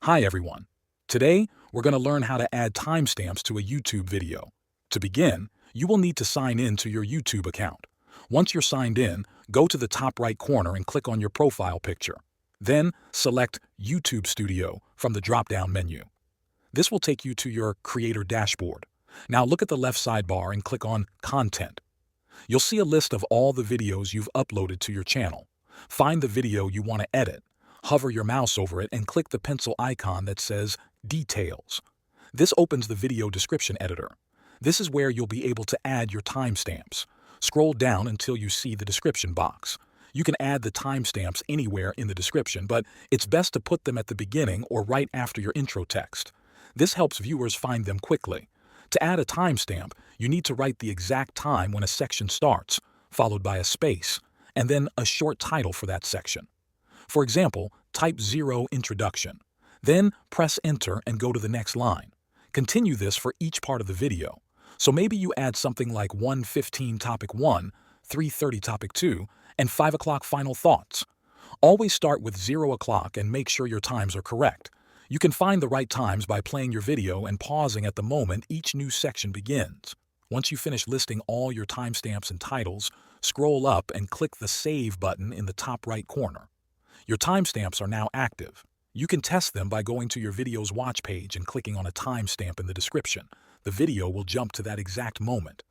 Hi everyone. Today, we're going to learn how to add timestamps to a YouTube video. To begin, you will need to sign in to your YouTube account. Once you're signed in, go to the top right corner and click on your profile picture. Then, select YouTube Studio from the drop-down menu. This will take you to your Creator dashboard. Now look at the left sidebar and click on Content. You'll see a list of all the videos you've uploaded to your channel. Find the video you want to edit. Hover your mouse over it and click the pencil icon that says Details. This opens the video description editor. This is where you'll be able to add your timestamps. Scroll down until you see the description box. You can add the timestamps anywhere in the description, but it's best to put them at the beginning or right after your intro text. This helps viewers find them quickly. To add a timestamp, you need to write the exact time when a section starts, followed by a space, and then a short title for that section. For example, type 0 Introduction. Then press Enter and go to the next line. Continue this for each part of the video. So maybe you add something like 1:15 Topic 1, 3:30 Topic 2, and 5 o'clock Final Thoughts. Always start with 0 o'clock and make sure your times are correct. You can find the right times by playing your video and pausing at the moment each new section begins. Once you finish listing all your timestamps and titles, scroll up and click the Save button in the top right corner. Your timestamps are now active. You can test them by going to your video's watch page and clicking on a timestamp in the description. The video will jump to that exact moment.